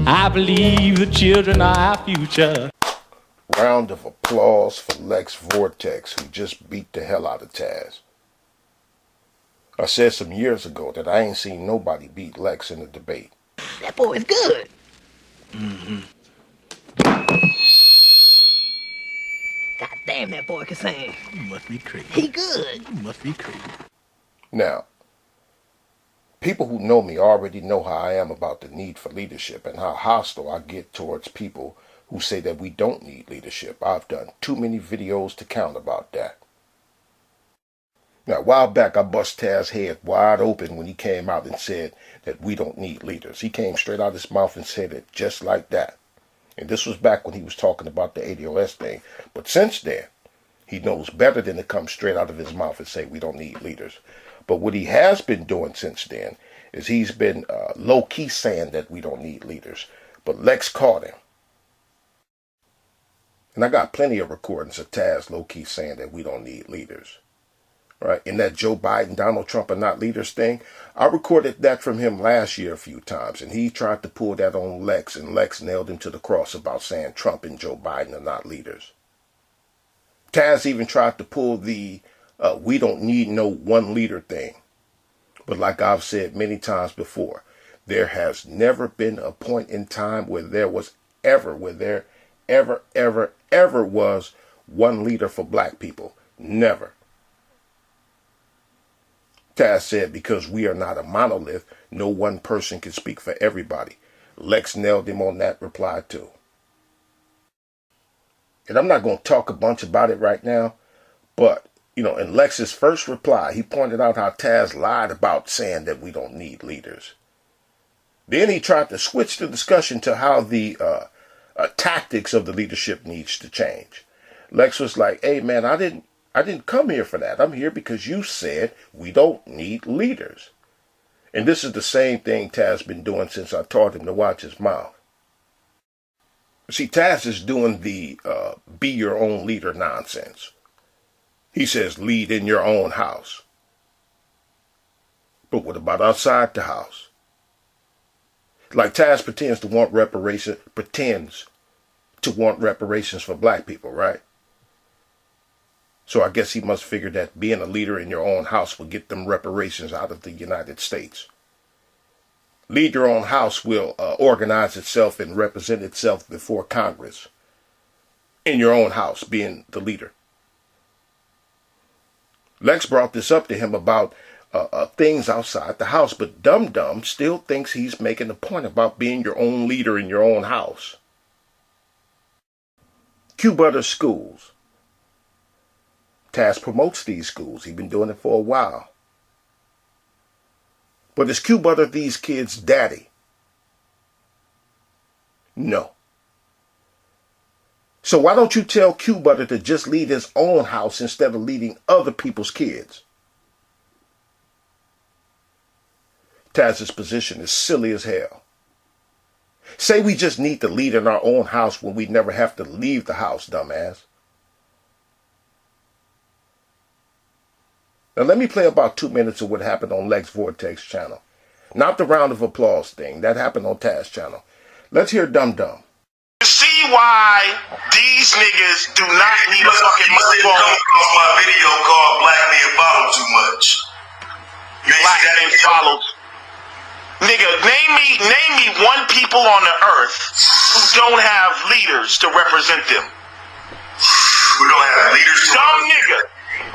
I believe the children are our future. Round of applause for Lex Vortex, who just beat the hell out of Taz. I said some years ago that I ain't seen nobody beat Lex in a debate. That boy is good. God damn, that boy can sing. You must be crazy. He good. You must be crazy. Now, people who know me already know how I am about the need for leadership and how hostile I get towards people who say that we don't need leadership. I've done too many videos to count about that. Now, a while back, I bust Taz's head wide open when he came out and said that we don't need leaders. He came straight out of his mouth and said it just like that. And this was back when he was talking about the ADOS thing. But since then, he knows better than to come straight out of his mouth and say we don't need leaders. But what he has been doing since then is he's been low-key saying that we don't need leaders. But Lex caught him. And I got plenty of recordings of Taz low-key saying that we don't need leaders. Right? In that Joe Biden, Donald Trump are not leaders thing, I recorded that from him last year a few times. And he tried to pull that on Lex, and Lex nailed him to the cross about saying Trump and Joe Biden are not leaders. Taz even tried to pull the we don't need no one leader thing. But like I've said many times before, there has never been a point in time where there ever was one leader for black people. Never. Taz said because we are not a monolith, no one person can speak for everybody. Lex nailed him on that reply too. And I'm not going to talk a bunch about it right now, but, in Lex's first reply, he pointed out how Taz lied about saying that we don't need leaders. Then he tried to switch the discussion to how the tactics of the leadership needs to change. Lex was like, hey man, I didn't come here for that. I'm here because you said we don't need leaders. And this is the same thing Taz's been doing since I taught him to watch his mouth. See, Taz is doing the be your own leader nonsense. He says lead in your own house. But what about outside the house? Like Taz pretends to want reparations for black people, right? So I guess he must figure that being a leader in your own house will get them reparations out of the United States. Lead your own house will organize itself and represent itself before Congress. In your own house, being the leader. Lex brought this up to him about things outside the house, but Dum Dum still thinks he's making a point about being your own leader in your own house. Q-Butter schools. Taz promotes these schools. He's been doing it for a while. But is Q-Butter these kids' daddy? No. So why don't you tell Q-Butter to just lead his own house instead of leading other people's kids? Taz's position is silly as hell. Say we just need to lead in our own house when we never have to leave the house, dumbass. Now let me play about 2 minutes of what happened on Lex Vortex channel. Not the round of applause thing. That happened on Taz channel. Let's hear Dum Dum. You see why these niggas do not need a fucking microphone? My video called Black Men Follow Too Much. Black Men Follow. Nigga, name me one people on the earth who don't have leaders to represent them. We don't have leaders to Dumb nigga.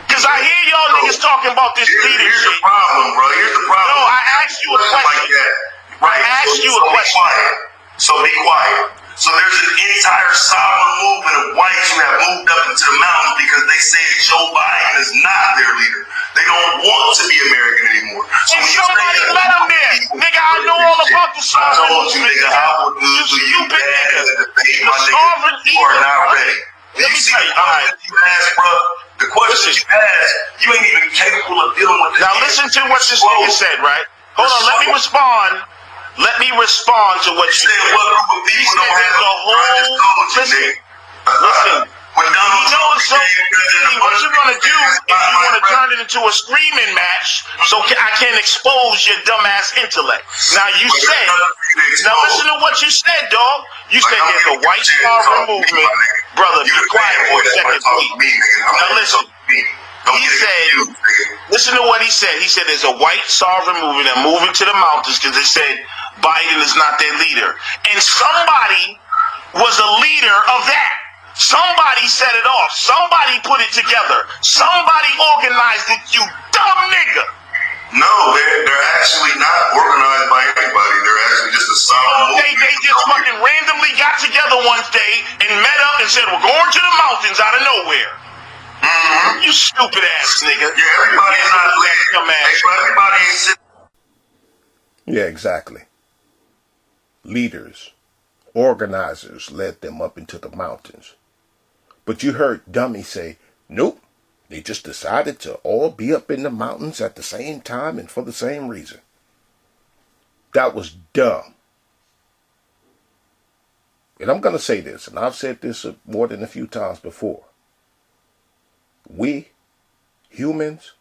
Cause I hear y'all niggas talking about this leadership. Here's the problem, bro. Here's the problem. No, I asked you a question. Like that. Right. I asked you a question. So be quiet. So there's an entire sovereign movement of whites who have moved up into the mountains because they say Joe Biden is not their leader. They don't want to be American anymore. So and somebody let them there. Nigga, I know all about the sovereign movement. You stupid nigga. The sovereign leader. You are not ready. Let me tell you, all right. You asked, bro. The questions you asked, you ain't even capable of dealing with this. Now listen to what this nigga said, right? Hold on, let me respond. Let me respond to what you said. What group of people don't have the whole listen. When Donald Trump what you're gonna do is you wanna turn it into a screaming match so I can expose your dumbass intellect. Now you said Now listen to what you said, dog. You said there's a white sovereign movement. Brother, be quiet for a second, please. Now listen. He said, listen to what he said. He said there's a white sovereign movement that moving to the mountains because they said Biden is not their leader. And somebody was a leader of that. Somebody set it off. Somebody put it together. Somebody organized it, you dumb nigga. No, they're actually not organized by anybody. They're actually just a sovereign movement. They just fucking randomly got together one day and met up and said, we're going to the mountains out of nowhere. Mm-hmm. You stupid ass nigga. Yeah, everybody's not led. Everybody ain't sitting. Yeah, exactly. Leaders, organizers led them up into the mountains. But you heard Dummy say, nope, they just decided to all be up in the mountains at the same time and for the same reason. That was dumb. And I'm going to say this, and I've said this more than a few times before. We, humans,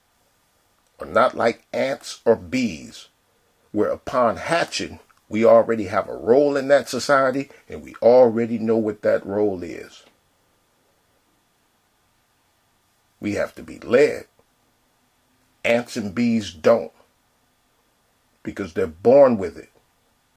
are not like ants or bees, where upon hatching, we already have a role in that society, and we already know what that role is. We have to be led. Ants and bees don't, because they're born with it.